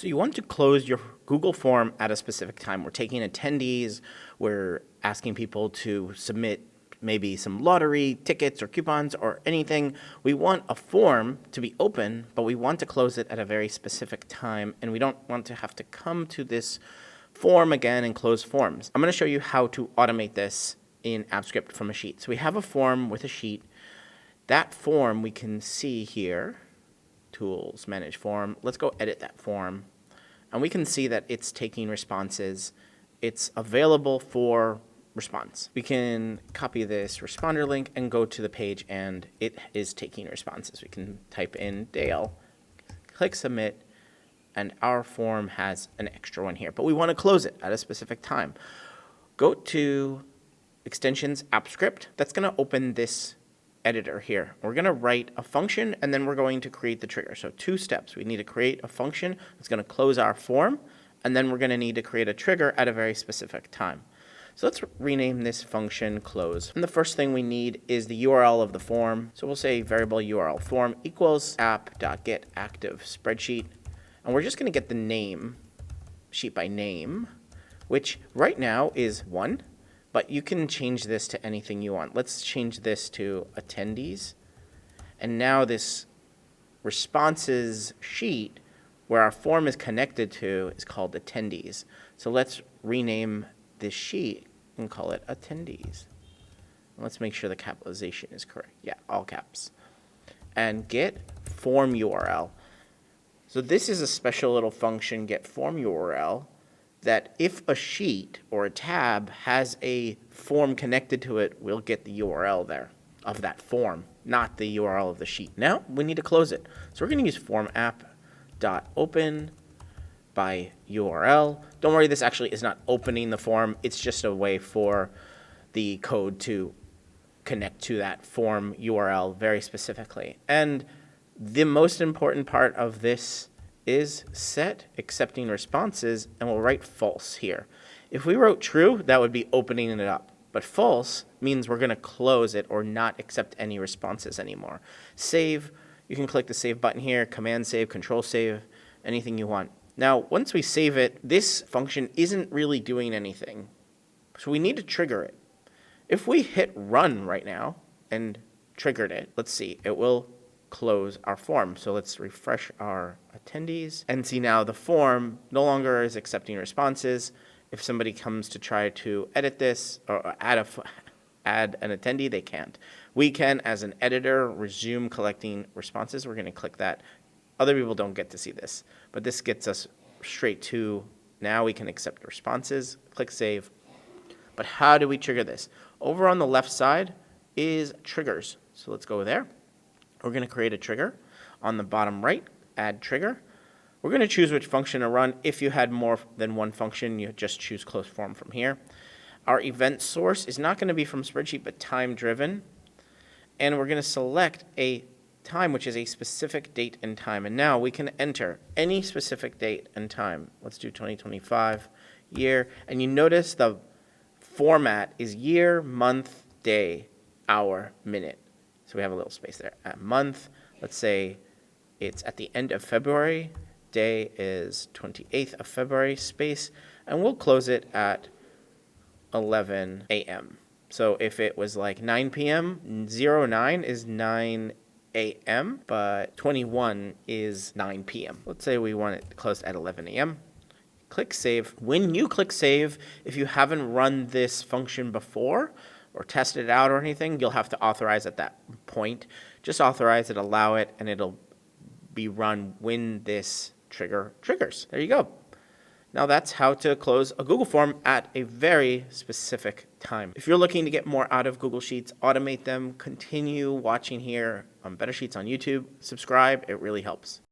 So you want to close your Google form at a specific time. We're taking attendees, we're asking people to submit maybe some lottery tickets or coupons or anything. We want a form to be open, but we want to close it at a very specific time, and we don't want to have to come to this form again and close forms. I'm going to show you how to automate this in AppScript from a sheet. So we have a form with a sheet. That form we can see here, Tools, Manage Form. Let's go edit that form. And we can see that it's taking responses. It's available for response. We can copy this responder link and go to the page, and it is taking responses. We can type in Dale, click Submit, and our form has an extra one here. But we want to close it at a specific time. Go to Extensions, AppScript. That's going to open this editor here. We're going to write a function, and then we're going to create the trigger. So 2 steps. We need to create a function that's going to close our form, and then we're going to need to create a trigger at a very specific time. So let's rename this function close. And the first thing we need is the URL of the form. So we'll say variable URL form equals app.getActiveSpreadsheet. And we're just going to get the name, sheet by name, which right now is 1. But you can change this to anything you want. Let's change this to attendees. And now this responses sheet where our form is connected to is called attendees. So let's rename this sheet and call it attendees. Let's make sure the capitalization is correct. Yeah, all caps. And get form URL. So this is a special little function, get form URL, that if a sheet or a tab has a form connected to it, we'll get the URL there of that form, not the URL of the sheet. Now we need to close it. So we're going to use form app.open by URL. Don't worry, this actually is not opening the form. It's just a way for the code to connect to that form URL very specifically. And the most important part of this is set accepting responses, and we'll write false here. If we wrote true, that would be opening it up. But false means we're going to close it or not accept any responses anymore. Save, you can click the save button here, command save, control save, anything you want. Now, once we save it, this function isn't really doing anything. So we need to trigger it. If we hit run right now and triggered it, let's see, it will close our form. So let's refresh our attendees and see now the form no longer is accepting responses. If somebody comes to try to edit this or add an attendee, they can't. We can, as an editor, resume collecting responses. We're going to click that. Other people don't get to see this, but this gets us straight to now we can accept responses. Click save. But how do we trigger this? Over on the left side is triggers. So let's go there. We're going to create a trigger. On the bottom right, add trigger. We're going to choose which function to run. If you had more than one function, you just choose close form from here. Our event source is not going to be from Spreadsheet, but time driven. And we're going to select a time, which is a specific date and time. And now we can enter any specific date and time. Let's do 2025 year. And you notice the format is year, month, day, hour, minute. So we have a little space there. At month, let's say it's at the end of February. Day is 28th of February, space. And we'll close it at 11 a.m. So if it was like 9 p.m., 09 is 9 a.m., but 21 is 9 p.m. Let's say we want it closed at 11 a.m. Click save. When you click save, if you haven't run this function before or tested it out or anything, you'll have to authorize at that point. Just authorize it, allow it, and it'll be run when this trigger triggers. There you go. Now that's how to close a Google form at a very specific time. If you're looking to get more out of Google Sheets, automate them, continue watching here on Better Sheets on YouTube, subscribe, it really helps.